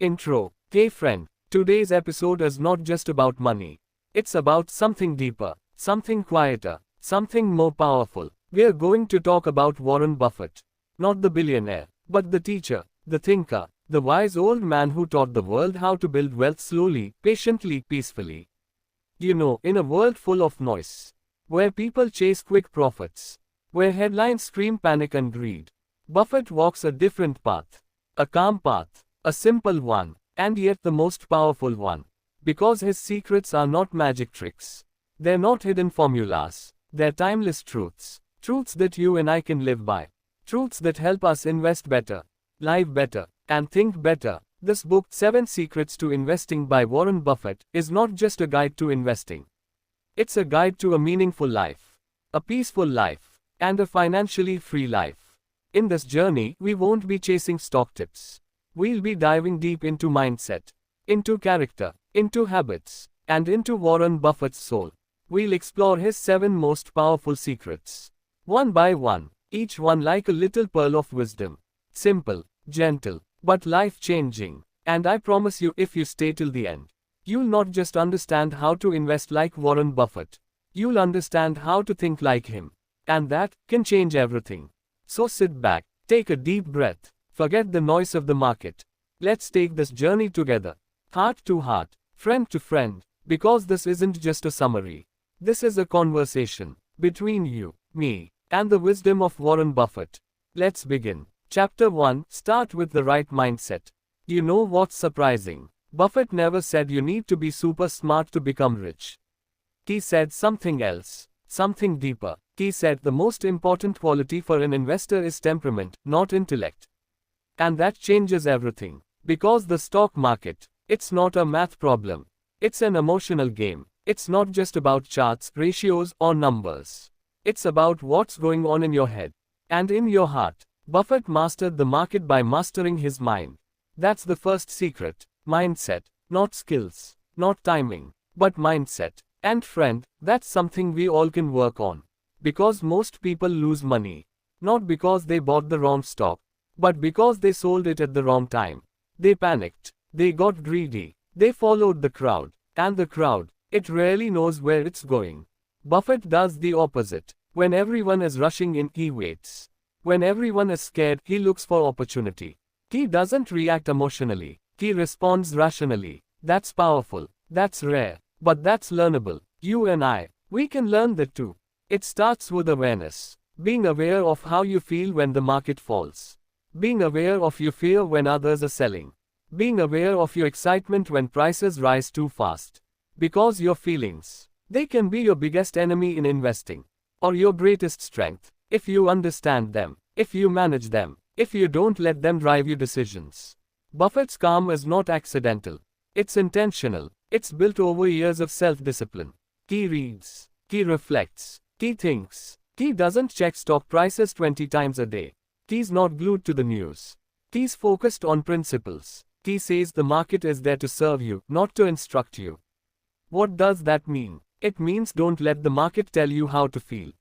Intro. Hey friend, today's episode is not just about money. It's about something deeper, something quieter, something more powerful. We're going to talk about Warren Buffett. Not the billionaire, but the teacher, the thinker, the wise old man who taught the world how to build wealth slowly, patiently, peacefully. You know, in a world full of noise, where people chase quick profits, where headlines scream panic and greed, Buffett walks a different path. A calm path. A simple one, and yet the most powerful one. Because his secrets are not magic tricks. They're not hidden formulas. They're timeless truths. Truths that you and I can live by. Truths that help us invest better, live better, and think better. This book, 7 Secrets to Investing by Warren Buffett, is not just a guide to investing. It's a guide to a meaningful life, a peaceful life, and a financially free life. In this journey, we won't be chasing stock tips. We'll be diving deep into mindset, into character, into habits, and into Warren Buffett's soul. We'll explore his 7 most powerful secrets, one by one, each one like a little pearl of wisdom. Simple, gentle, but life-changing. And I promise you, if you stay till the end, you'll not just understand how to invest like Warren Buffett. You'll understand how to think like him. And that can change everything. So sit back, take a deep breath. Forget the noise of the market. Let's take this journey together, heart to heart, friend to friend, because this isn't just a summary. This is a conversation between you, me, and the wisdom of Warren Buffett. Let's begin. Chapter 1. Start with the right mindset. You know what's surprising? Buffett never said you need to be super smart to become rich. He said something else, something deeper. He said the most important quality for an investor is temperament, not intellect. And that changes everything. Because the stock market, it's not a math problem. It's an emotional game. It's not just about charts, ratios, or numbers. It's about what's going on in your head and in your heart. Buffett mastered the market by mastering his mind. That's the first secret. Mindset. Not skills, not timing, but mindset. And friend, that's something we all can work on. Because most people lose money. Not because they bought the wrong stock, but because they sold it at the wrong time. They panicked. They got greedy. They followed the crowd. And the crowd, it rarely knows where it's going. Buffett does the opposite. When everyone is rushing in, he waits. When everyone is scared, he looks for opportunity. He doesn't react emotionally. He responds rationally. That's powerful. That's rare. But that's learnable. You and I, we can learn that too. It starts with awareness. Being aware of how you feel when the market falls. Being aware of your fear when others are selling. Being aware of your excitement when prices rise too fast. Because your feelings, they can be your biggest enemy in investing. Or your greatest strength. If you understand them. If you manage them. If you don't let them drive your decisions. Buffett's calm is not accidental. It's intentional. It's built over years of self-discipline. He reads. He reflects. He thinks. He doesn't check stock prices 20 times a day. He's not glued to the news. He's focused on principles. He says the market is there to serve you, not to instruct you. What does that mean? It means don't let the market tell you how to feel.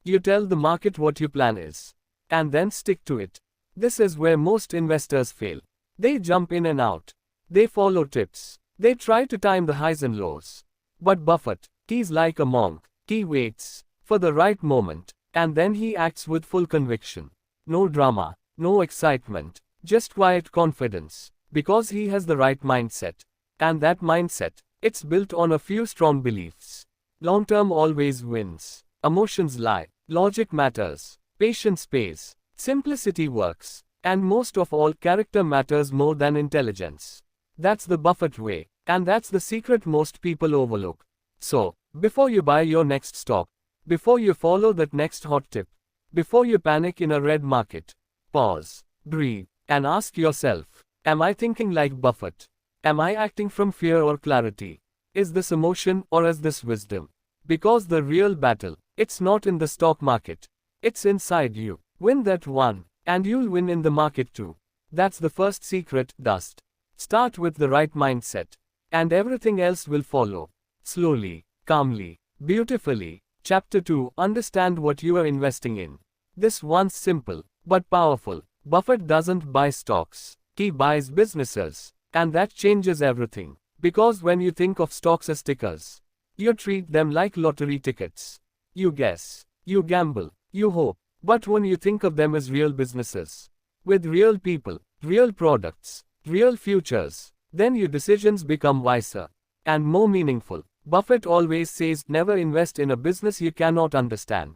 You tell the market what your plan is. And then stick to it. This is where most investors fail. They jump in and out. They follow tips. They try to time the highs and lows. But Buffett, he's like a monk. He waits for the right moment. And then he acts with full conviction. No drama, no excitement, just quiet confidence, because he has the right mindset. And that mindset, it's built on a few strong beliefs. Long-term always wins. Emotions lie. Logic matters. Patience pays. Simplicity works. And most of all, character matters more than intelligence. That's the Buffett way. And that's the secret most people overlook. So, before you buy your next stock, before you follow that next hot tip, before you panic in a red market, pause, breathe, and ask yourself, am I thinking like Buffett? Am I acting from fear or clarity? Is this emotion or is this wisdom? Because the real battle, it's not in the stock market. It's inside you. Win that one, and you'll win in the market too. That's the first secret, dust. Start with the right mindset, and everything else will follow. Slowly, calmly, beautifully. Chapter 2. Understand what you are investing in. This one's simple, but powerful. Buffett doesn't buy stocks. He buys businesses. And that changes everything. Because when you think of stocks as tickers, you treat them like lottery tickets. You guess, you gamble, you hope. But when you think of them as real businesses, with real people, real products, real futures, then your decisions become wiser and more meaningful. Buffett always says never invest in a business you cannot understand.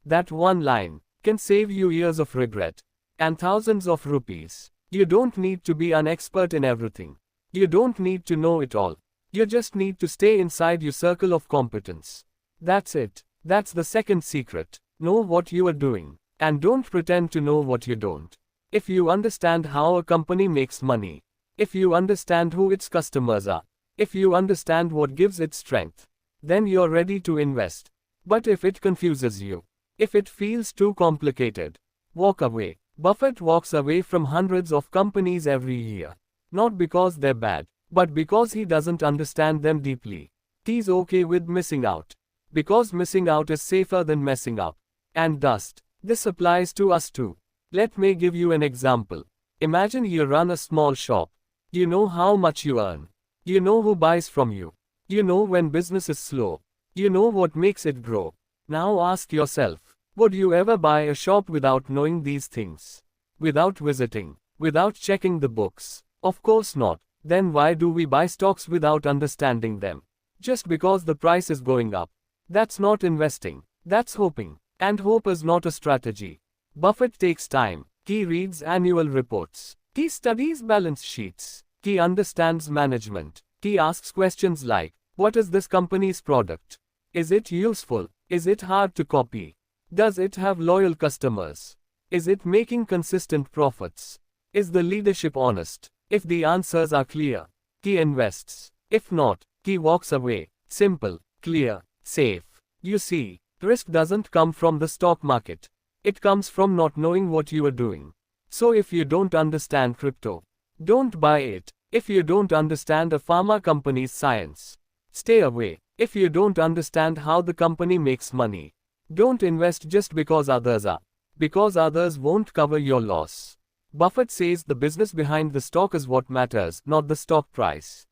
That one line can save you years of regret and thousands of rupees. You don't need to be an expert in everything. You don't need to know it all. You just need to stay inside your circle of competence. That's it. That's the second secret. Know what you are doing. And don't pretend to know what you don't. If you understand how a company makes money, if you understand who its customers are, if you understand what gives it strength, then you're ready to invest. But if it confuses you, if it feels too complicated, walk away. Buffett walks away from hundreds of companies every year. Not because they're bad, but because he doesn't understand them deeply. He's okay with missing out. Because missing out is safer than messing up. And dust. This applies to us too. Let me give you an example. Imagine you run a small shop. You know how much you earn. You know who buys from you. You know when business is slow. You know what makes it grow. Now ask yourself, would you ever buy a shop without knowing these things? Without visiting? Without checking the books? Of course not. Then why do we buy stocks without understanding them? Just because the price is going up. That's not investing. That's hoping. And hope is not a strategy. Buffett takes time. He reads annual reports. He studies balance sheets. He understands management. He asks questions like, what is this company's product? Is it useful? Is it hard to copy? Does it have loyal customers? Is it making consistent profits? Is the leadership honest? If the answers are clear, he invests. If not, he walks away. Simple, clear, safe. You see, risk doesn't come from the stock market. It comes from not knowing what you are doing. So if you don't understand crypto, don't buy it. If you don't understand a pharma company's science, stay away. If you don't understand how the company makes money, don't invest just because others are. Because others won't cover your loss. Buffett says the business behind the stock is what matters, not the stock price.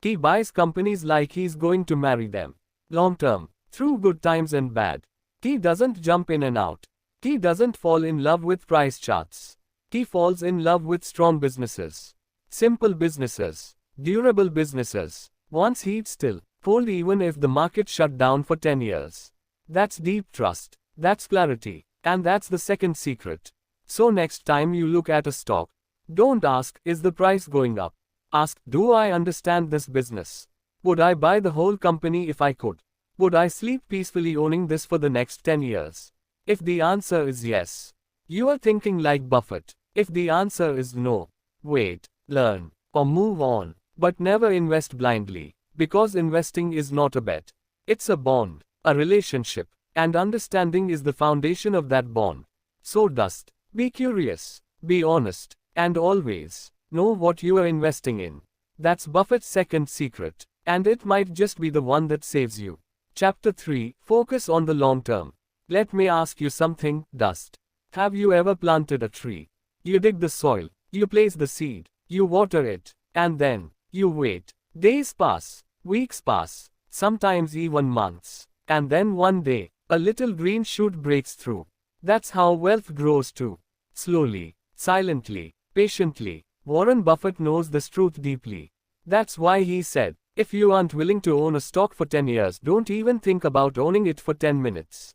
He buys companies like he's going to marry them. Long term, through good times and bad. He doesn't jump in and out. He doesn't fall in love with price charts. He falls in love with strong businesses. Simple businesses. Durable businesses. Ones he'd still hold even if the market shut down for 10 years. That's deep trust. That's clarity. And that's the second secret. So next time you look at a stock, don't ask, is the price going up? Ask, do I understand this business? Would I buy the whole company if I could? Would I sleep peacefully owning this for the next 10 years? If the answer is yes, you are thinking like Buffett. If the answer is no, wait, learn, or move on. But never invest blindly, because investing is not a bet. It's a bond, a relationship, and understanding is the foundation of that bond. So dust. Be curious, be honest, and always know what you are investing in. That's Buffett's second secret, and it might just be the one that saves you. Chapter 3, Focus on the long term. Let me ask you something, Dust. Have you ever planted a tree? You dig the soil, you place the seed, you water it, and then, you wait. Days pass, weeks pass, sometimes even months, and then one day, a little green shoot breaks through. That's how wealth grows too. Slowly, silently, patiently. Warren Buffett knows this truth deeply. That's why he said, if you aren't willing to own a stock for 10 years, don't even think about owning it for 10 minutes.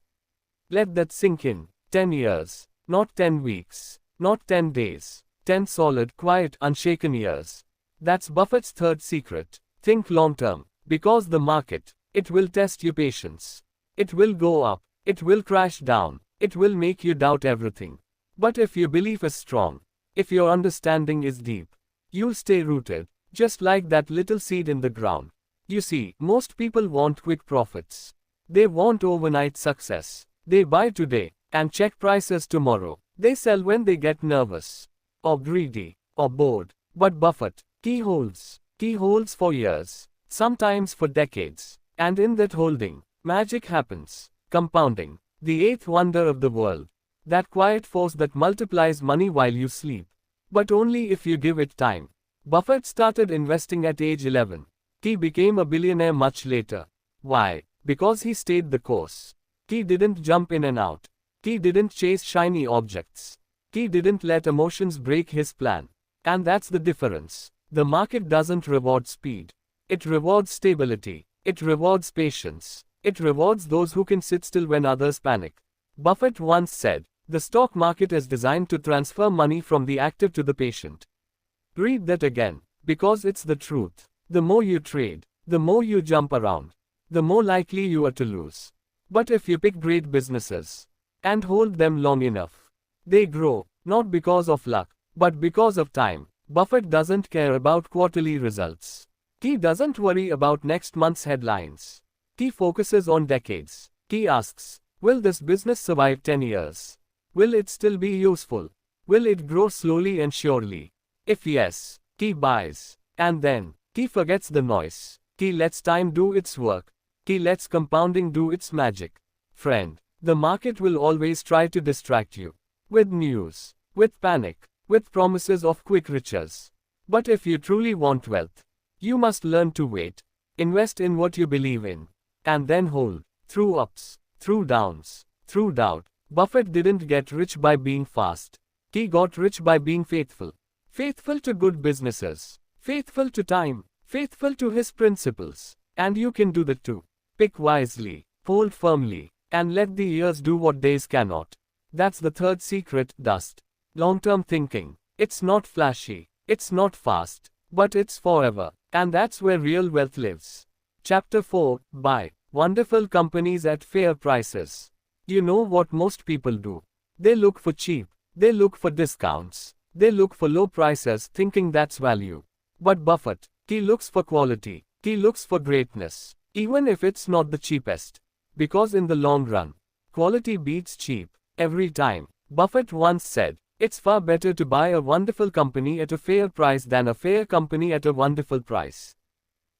Let that sink in. 10 years. Not 10 weeks. Not 10 days. 10 solid, quiet, unshaken years. That's Buffett's third secret. Think long term. Because the market, it will test your patience. It will go up. It will crash down. It will make you doubt everything. But if your belief is strong, if your understanding is deep, you'll stay rooted, just like that little seed in the ground. You see, most people want quick profits. They want overnight success. They buy today, and check prices tomorrow. They sell when they get nervous, or greedy, or bored. But Buffett, he holds for years, sometimes for decades. And in that holding, magic happens. Compounding. The eighth wonder of the world. That quiet force that multiplies money while you sleep. But only if you give it time. Buffett started investing at age 11. He became a billionaire much later. Why? Because he stayed the course. He didn't jump in and out. He didn't chase shiny objects. He didn't let emotions break his plan. And that's the difference. The market doesn't reward speed. It rewards stability. It rewards patience. It rewards those who can sit still when others panic. Buffett once said, "The stock market is designed to transfer money from the active to the patient." Read that again, because it's the truth. The more you trade, the more you jump around, the more likely you are to lose. But if you pick great businesses and hold them long enough, they grow, not because of luck, but because of time. Buffett doesn't care about quarterly results. He doesn't worry about next month's headlines. He focuses on decades. He asks, will this business survive 10 years? Will it still be useful? Will it grow slowly and surely? If yes, he buys. And then, he forgets the noise. He lets time do its work. He lets compounding do its magic. Friend, the market will always try to distract you. With news, with panic, with promises of quick riches. But if you truly want wealth, you must learn to wait. Invest in what you believe in. And then hold. Through ups, through downs, through doubt. Buffett didn't get rich by being fast. He got rich by being faithful. Faithful to good businesses. Faithful to time. Faithful to his principles. And you can do that too. Pick wisely. Hold firmly. And let the years do what days cannot. That's the third secret, dust. Long-term thinking. It's not flashy. It's not fast. But it's forever. And that's where real wealth lives. Chapter 4. Buy wonderful companies at fair prices. You know what most people do? They look for cheap. They look for discounts. They look for low prices thinking that's value. But Buffett, he looks for quality. He looks for greatness. Even if it's not the cheapest. Because in the long run, quality beats cheap. Every time. Buffett once said, it's far better to buy a wonderful company at a fair price than a fair company at a wonderful price.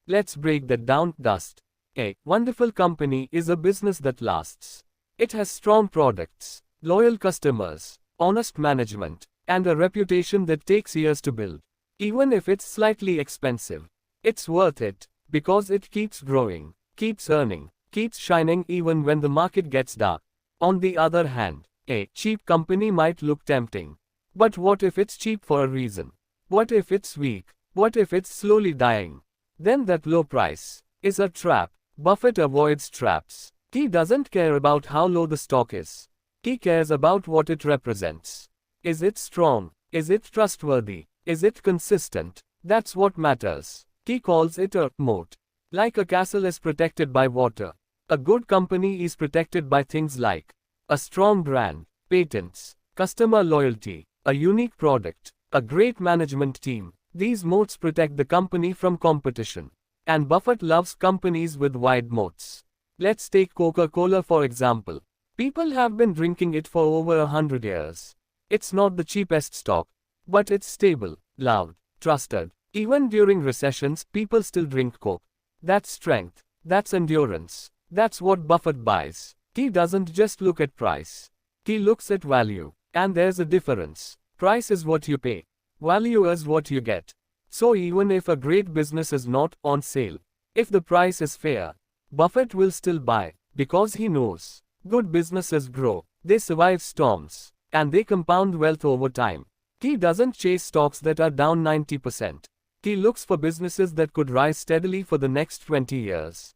Let's break that down, dust. A wonderful company is a business that lasts. It has strong products, loyal customers, honest management, and a reputation that takes years to build. Even if it's slightly expensive, it's worth it, because it keeps growing, keeps earning, keeps shining even when the market gets dark. On the other hand, a cheap company might look tempting. But what if it's cheap for a reason? What if it's weak? What if it's slowly dying? Then that low price is a trap. Buffett avoids traps. He doesn't care about how low the stock is. He cares about what it represents. Is it strong? Is it trustworthy? Is it consistent? That's what matters. He calls it a moat. Like a castle is protected by water, a good company is protected by things like a strong brand, patents, customer loyalty, a unique product, a great management team. These moats protect the company from competition. And Buffett loves companies with wide moats. Let's take Coca-Cola for example. People have been drinking it for over 100 years. It's not the cheapest stock, but it's stable, loved, trusted. Even during recessions, people still drink Coke. That's strength. That's endurance. That's what Buffett buys. He doesn't just look at price. He looks at value. And there's a difference. Price is what you pay. Value is what you get. So even if a great business is not on sale, if the price is fair, Buffett will still buy, because he knows good businesses grow, they survive storms, and they compound wealth over time. He doesn't chase stocks that are down 90%. He looks for businesses that could rise steadily for the next 20 years.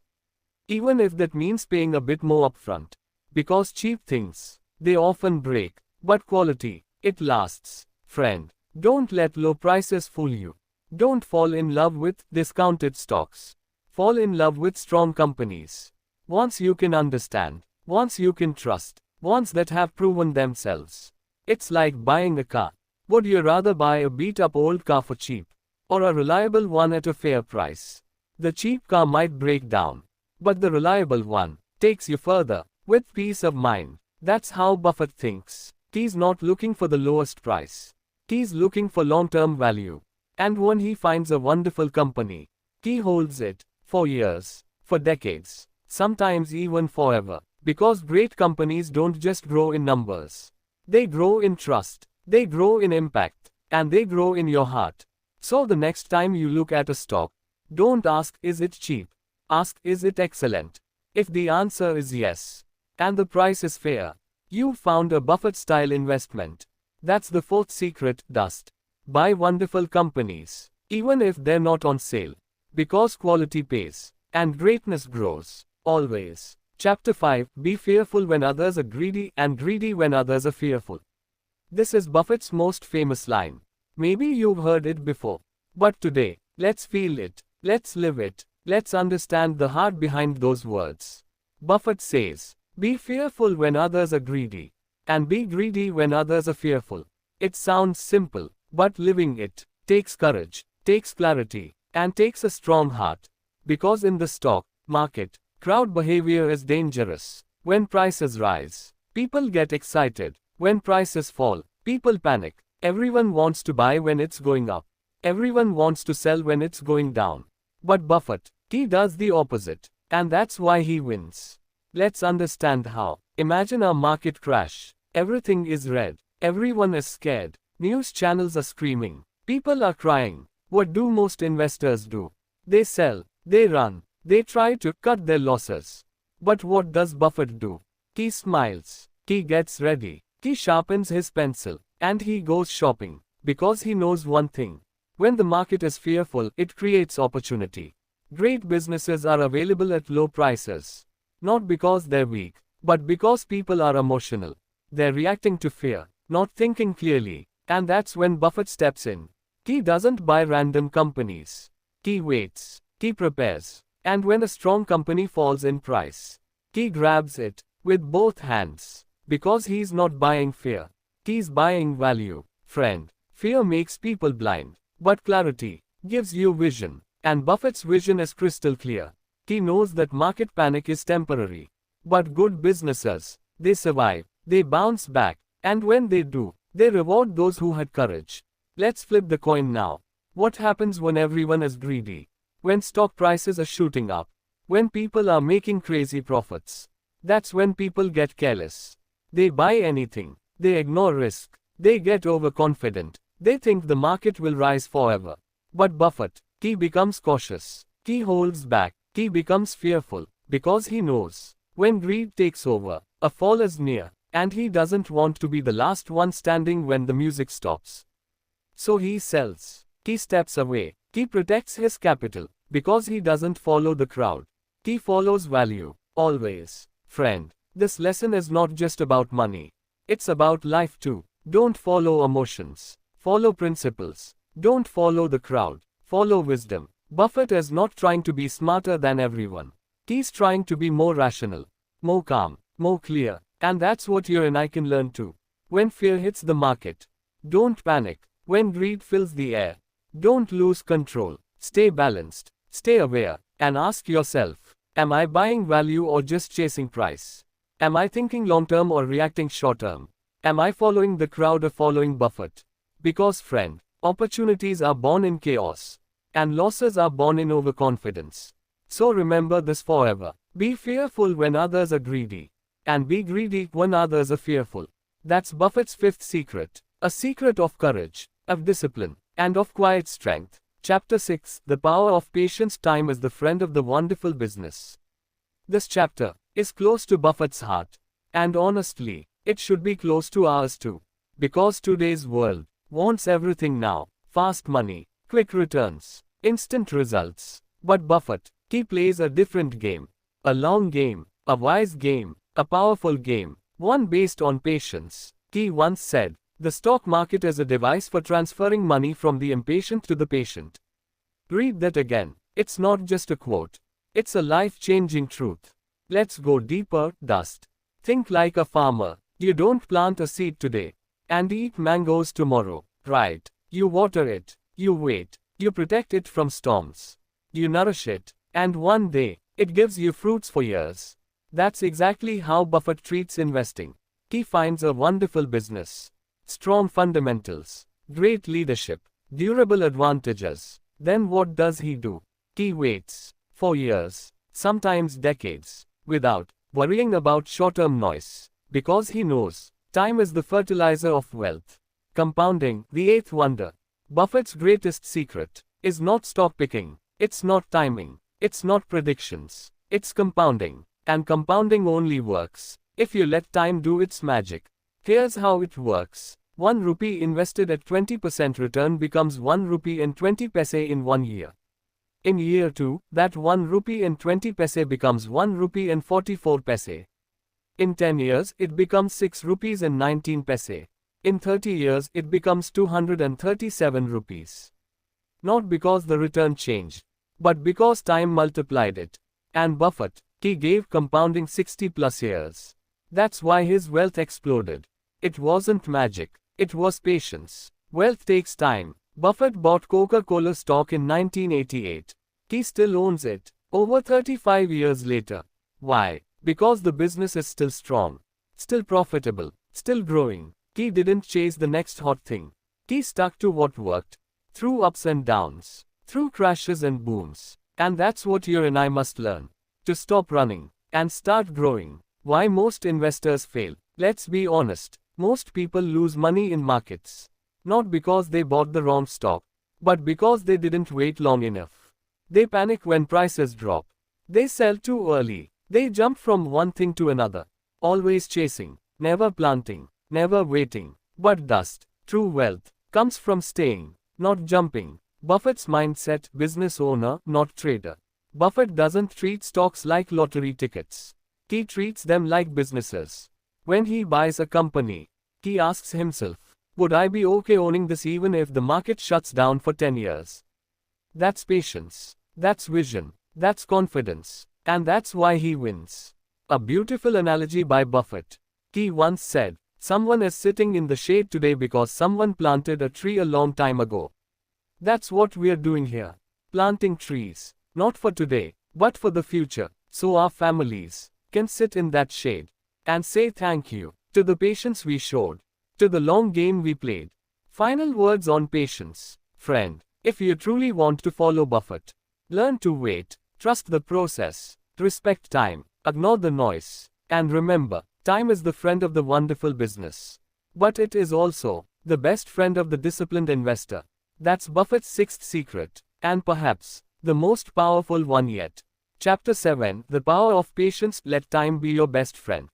Even if that means paying a bit more upfront. Because cheap things, they often break, but quality, it lasts. Friend, don't let low prices fool you. Don't fall in love with discounted stocks. Fall in love with strong companies. Ones you can understand. Ones you can trust. Ones that have proven themselves. It's like buying a car. Would you rather buy a beat-up old car for cheap? Or a reliable one at a fair price? The cheap car might break down. But the reliable one takes you further, with peace of mind. That's how Buffett thinks. He's not looking for the lowest price. He's looking for long-term value. And when he finds a wonderful company, he holds it for years, for decades, sometimes even forever. Because great companies don't just grow in numbers. They grow in trust, they grow in impact, and they grow in your heart. So the next time you look at a stock, don't ask, is it cheap? Ask, is it excellent? If the answer is yes, and the price is fair, you found a Buffett-style investment. That's the fourth secret, dust. Buy wonderful companies, even if they're not on sale, because quality pays, and greatness grows, always. Chapter 5, Be fearful when others are greedy and greedy when others are fearful. This is Buffett's most famous line. Maybe you've heard it before. But today, let's feel it, let's live it, let's understand the heart behind those words. Buffett says, be fearful when others are greedy, and be greedy when others are fearful. It sounds simple, but living it takes courage, takes clarity, and takes a strong heart. Because in the stock market, crowd behavior is dangerous. When prices rise, people get excited. When prices fall, people panic. Everyone wants to buy when it's going up. Everyone wants to sell when it's going down. But Buffett, he does the opposite. And that's why he wins. Let's understand how. Imagine a market crash. Everything is red. Everyone is scared. News channels are screaming. People are crying. What do most investors do? They sell. They run. They try to cut their losses. But what does Buffett do? He smiles. He gets ready. He sharpens his pencil. And he goes shopping. Because he knows one thing. When the market is fearful, it creates opportunity. Great businesses are available at low prices. Not because they're weak, but because people are emotional. They're reacting to fear, not thinking clearly. And that's when Buffett steps in. He doesn't buy random companies. He waits. He prepares. And when a strong company falls in price, he grabs it with both hands. Because he's not buying fear. He's buying value. Friend, fear makes people blind. But clarity gives you vision. And Buffett's vision is crystal clear. He knows that market panic is temporary. But good businesses, they survive, they bounce back, and when they do, they reward those who had courage. Let's flip the coin now. What happens when everyone is greedy? When stock prices are shooting up? When people are making crazy profits? That's when people get careless. They buy anything. They ignore risk. They get overconfident. They think the market will rise forever. But Buffett, he becomes cautious. He holds back. He becomes fearful, because he knows, when greed takes over, a fall is near, and he doesn't want to be the last one standing when the music stops. So he sells. He steps away. He protects his capital, because he doesn't follow the crowd. He follows value, always. Friend, this lesson is not just about money. It's about life too. Don't follow emotions. Follow principles. Don't follow the crowd. Follow wisdom. Buffett is not trying to be smarter than everyone. He's trying to be more rational, more calm, more clear. And that's what you and I can learn too. When fear hits the market, don't panic. When greed fills the air, don't lose control. Stay balanced, stay aware, and ask yourself, am I buying value or just chasing price? Am I thinking long-term or reacting short-term? Am I following the crowd or following Buffett? Because friend, opportunities are born in chaos. And losses are born in overconfidence. So remember this forever. Be fearful when others are greedy. And be greedy when others are fearful. That's Buffett's fifth secret. A secret of courage, of discipline, and of quiet strength. Chapter 6, The Power of Patience. Time is the friend of the wonderful business. This chapter is close to Buffett's heart. And honestly, it should be close to ours too. Because today's world wants everything now. Fast money. Quick returns, instant results. But Buffett, he plays a different game. A long game, a wise game, a powerful game, one based on patience. He once said, the stock market is a device for transferring money from the impatient to the patient. Read that again. It's not just a quote. It's a life-changing truth. Let's go deeper, dust. Think like a farmer. You don't plant a seed today and eat mangoes tomorrow, right? You water it. You wait, you protect it from storms. You nourish it, and one day, it gives you fruits for years. That's exactly how Buffett treats investing. He finds a wonderful business, strong fundamentals, great leadership, durable advantages. Then what does he do? He waits for years, sometimes decades, without worrying about short-term noise, because he knows time is the fertilizer of wealth. Compounding, the eighth wonder. Buffett's greatest secret is not stock picking, it's not timing, it's not predictions, it's compounding. And compounding only works if you let time do its magic. Here's how it works. 1 rupee invested at 20% return becomes 1 rupee and 20 paise in 1 year. In year 2, that 1 rupee and 20 paise becomes 1 rupee and 44 paise. In 10 years, it becomes 6 rupees and 19 paise. In 30 years, it becomes 237 rupees. Not because the return changed, but because time multiplied it. And Buffett, he gave compounding 60 plus years. That's why his wealth exploded. It wasn't magic, it was patience. Wealth takes time. Buffett bought Coca-Cola stock in 1988. He still owns it, over 35 years later. Why? Because the business is still strong, still profitable, still growing. He didn't chase the next hot thing. He stuck to what worked, through ups and downs, through crashes and booms. And that's what you and I must learn. To stop running, and start growing. Why most investors fail? Let's be honest, most people lose money in markets. Not because they bought the wrong stock, but because they didn't wait long enough. They panic when prices drop. They sell too early. They jump from one thing to another. Always chasing, never planting, never waiting. But dust, true wealth, comes from staying, not jumping. Buffett's mindset, business owner, not trader. Buffett doesn't treat stocks like lottery tickets. He treats them like businesses. When he buys a company, he asks himself, would I be okay owning this even if the market shuts down for 10 years? That's patience. That's vision. That's confidence. And that's why he wins. A beautiful analogy by Buffett. He once said, someone is sitting in the shade today because someone planted a tree a long time ago. That's what we're doing here. Planting trees. Not for today, but for the future. So our families can sit in that shade and say thank you to the patience we showed, to the long game we played. Final words on patience. Friend, if you truly want to follow Buffett, learn to wait, trust the process, respect time, ignore the noise, and remember, time is the friend of the wonderful business. But it is also the best friend of the disciplined investor. That's Buffett's sixth secret, and perhaps the most powerful one yet. Chapter 7, The Power of Patience. Let time be your best friend.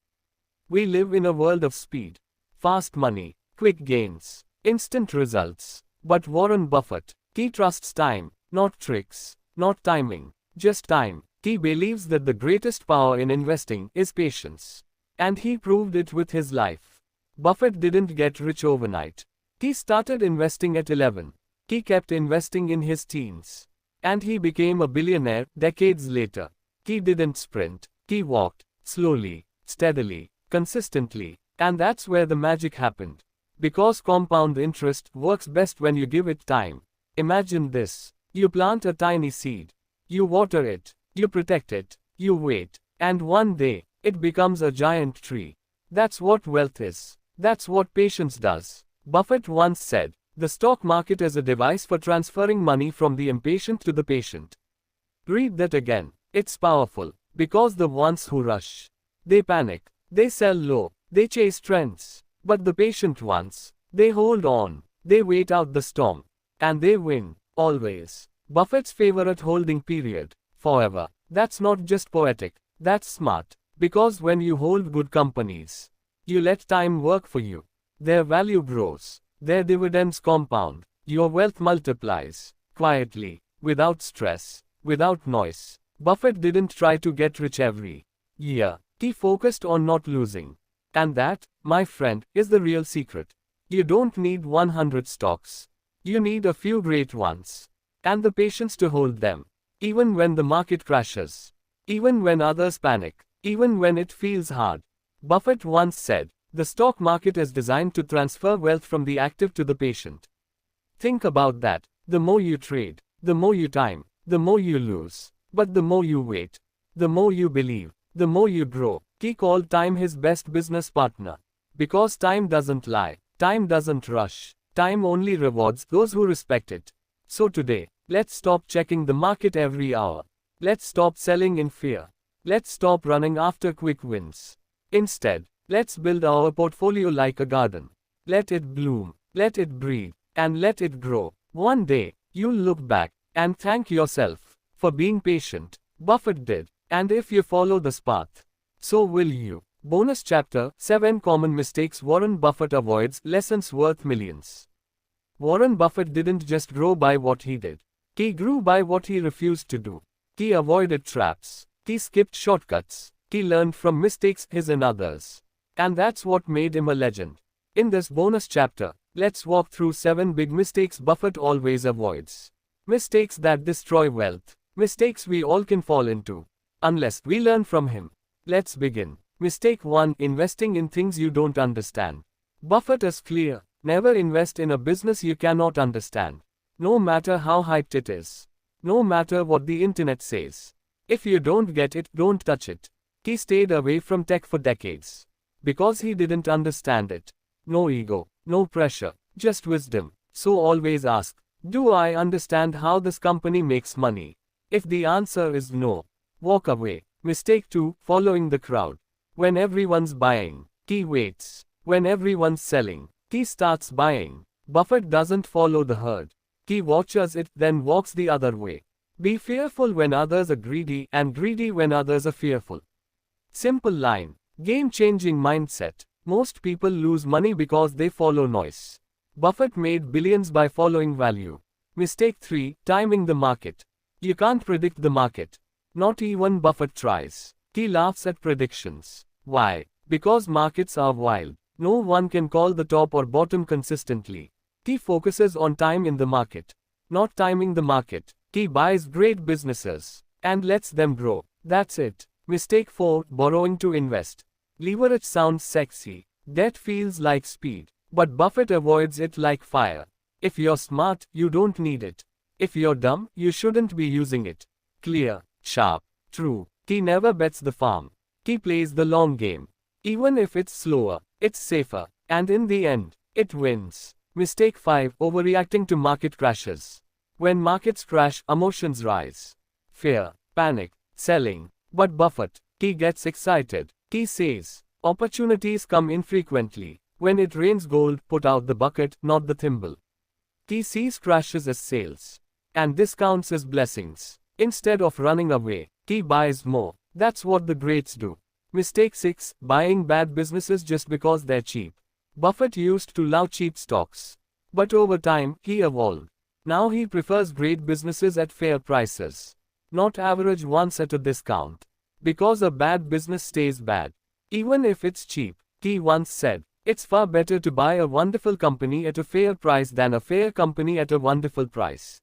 We live in a world of speed, fast money, quick gains, instant results. But Warren Buffett, he trusts time, not tricks, not timing, just time. He believes that the greatest power in investing is patience. And he proved it with his life. Buffett didn't get rich overnight. He started investing at 11. He kept investing in his teens. And he became a billionaire decades later. He didn't sprint. He walked, slowly, steadily, consistently. And that's where the magic happened. Because compound interest works best when you give it time. Imagine this. You plant a tiny seed. You water it. You protect it. You wait. And one day, it becomes a giant tree. That's what wealth is. That's what patience does. Buffett once said, the stock market is a device for transferring money from the impatient to the patient. Read that again. It's powerful. Because the ones who rush, they panic. They sell low. They chase trends. But the patient ones, they hold on. They wait out the storm. And they win. Always. Buffett's favorite holding period. Forever. That's not just poetic. That's smart. Because when you hold good companies, you let time work for you. Their value grows. Their dividends compound. Your wealth multiplies. Quietly. Without stress. Without noise. Buffett didn't try to get rich every year. He focused on not losing. And that, my friend, is the real secret. You don't need 100 stocks. You need a few great ones. And the patience to hold them. Even when the market crashes. Even when others panic. Even when it feels hard. Buffett once said, the stock market is designed to transfer wealth from the active to the patient. Think about that. The more you trade, the more you time, the more you lose. But the more you wait, the more you believe, the more you grow. He called time his best business partner. Because time doesn't lie. Time doesn't rush. Time only rewards those who respect it. So today, let's stop checking the market every hour. Let's stop selling in fear. Let's stop running after quick wins. Instead, let's build our portfolio like a garden. Let it bloom, let it breathe, and let it grow. One day, you'll look back and thank yourself for being patient. Buffett did. And if you follow this path, so will you. Bonus chapter 7 Common Mistakes Warren Buffett Avoids, Lessons Worth Millions. Warren Buffett didn't just grow by what he did. He grew by what he refused to do. He avoided traps. He skipped shortcuts. He learned from mistakes his and others. And that's what made him a legend. In this bonus chapter, let's walk through 7 big mistakes Buffett always avoids. Mistakes that destroy wealth. Mistakes we all can fall into, unless we learn from him. Let's begin. Mistake 1. Investing in things you don't understand. Buffett is clear. Never invest in a business you cannot understand. No matter how hyped it is. No matter what the internet says. If you don't get it, don't touch it. He stayed away from tech for decades. Because he didn't understand it. No ego, no pressure, just wisdom. So always ask, do I understand how this company makes money? If the answer is no, walk away. Mistake 2. Following the crowd. When everyone's buying, he waits. When everyone's selling, he starts buying. Buffett doesn't follow the herd. He watches it, then walks the other way. Be fearful when others are greedy, and greedy when others are fearful. Simple line. Game-changing mindset. Most people lose money because they follow noise. Buffett made billions by following value. Mistake 3. Timing the market. You can't predict the market. Not even Buffett tries. He laughs at predictions. Why? Because markets are wild. No one can call the top or bottom consistently. He focuses on time in the market. Not timing the market. He buys great businesses and lets them grow. That's it. Mistake 4. Borrowing to invest. Leverage sounds sexy. Debt feels like speed. But Buffett avoids it like fire. If you're smart, you don't need it. If you're dumb, you shouldn't be using it. Clear, sharp, true. He never bets the farm. He plays the long game. Even if it's slower, it's safer. And in the end, it wins. Mistake 5. Overreacting to market crashes. When markets crash, emotions rise. Fear, panic, selling. But Buffett, he gets excited. He says, opportunities come infrequently. When it rains gold, put out the bucket, not the thimble. He sees crashes as sales. And discounts as blessings. Instead of running away, he buys more. That's what the greats do. Mistake 6. Buying bad businesses just because they're cheap. Buffett used to love cheap stocks. But over time, he evolved. Now he prefers great businesses at fair prices. Not average ones at a discount. Because a bad business stays bad. Even if it's cheap, he once said, it's far better to buy a wonderful company at a fair price than a fair company at a wonderful price.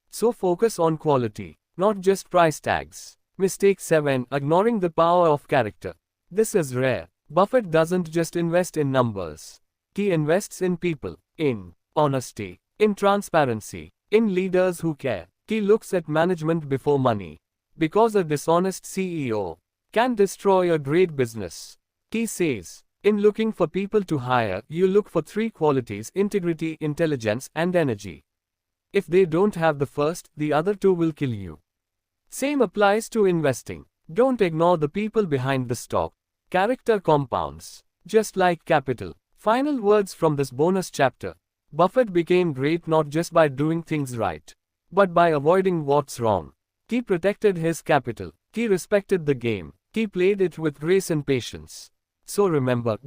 So focus on quality, not just price tags. Mistake 7. Ignoring the power of character. This is rare. Buffett doesn't just invest in numbers. He invests in people, in honesty, in transparency, in leaders who care. He looks at management before money. Because a dishonest CEO can destroy a great business. He says, in looking for people to hire, you look for 3 qualities: integrity, intelligence, and energy. If they don't have the first, the other 2 will kill you. Same applies to investing. Don't ignore the people behind the stock. Character compounds, just like capital. Final words from this bonus chapter. Buffett became great not just by doing things right, but by avoiding what's wrong. He protected his capital. He respected the game. He played it with grace and patience. So remember,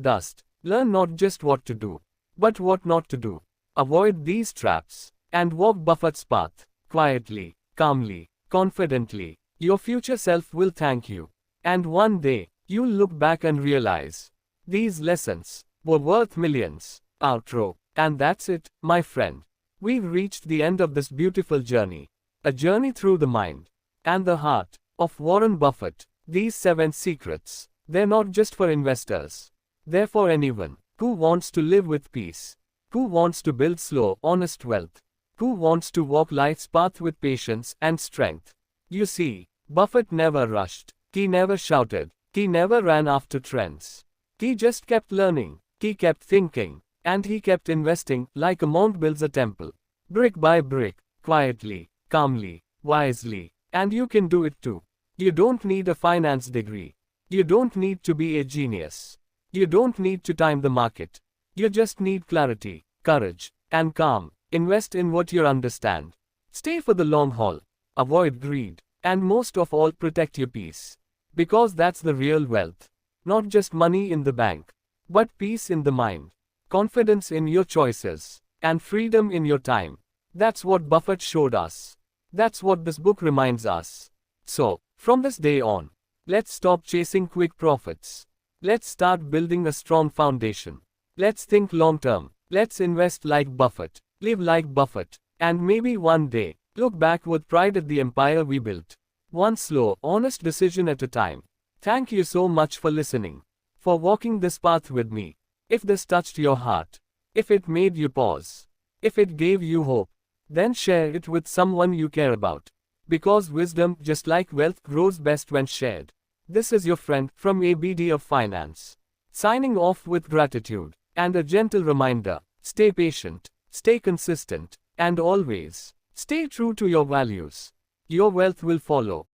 learn not just what to do, but what not to do. Avoid these traps, and walk Buffett's path, quietly, calmly, confidently. Your future self will thank you. And one day, you'll look back and realize, these lessons were worth millions. Outro. And that's it, my friend. We've reached the end of this beautiful journey. A journey through the mind and the heart of Warren Buffett. These 7 secrets, they're not just for investors. They're for anyone who wants to live with peace, who wants to build slow, honest wealth, who wants to walk life's path with patience and strength. You see, Buffett never rushed. He never shouted. He never ran after trends. He just kept learning. He kept thinking. And he kept investing, like a monk builds a temple. Brick by brick, quietly, calmly, wisely. And you can do it too. You don't need a finance degree. You don't need to be a genius. You don't need to time the market. You just need clarity, courage, and calm. Invest in what you understand. Stay for the long haul. Avoid greed. And most of all, protect your peace. Because that's the real wealth. Not just money in the bank, but peace in the mind, confidence in your choices, and freedom in your time. That's what Buffett showed us. That's what this book reminds us. So, from this day on, let's stop chasing quick profits. Let's start building a strong foundation. Let's think long term. Let's invest like Buffett, live like Buffett, and maybe one day, look back with pride at the empire we built. One slow, honest decision at a time. Thank you so much for listening, for walking this path with me. If this touched your heart, if it made you pause, if it gave you hope, then share it with someone you care about. Because wisdom, just like wealth, grows best when shared. This is your friend from ABD of Finance, signing off with gratitude and a gentle reminder: stay patient, stay consistent, and always stay true to your values. Your wealth will follow.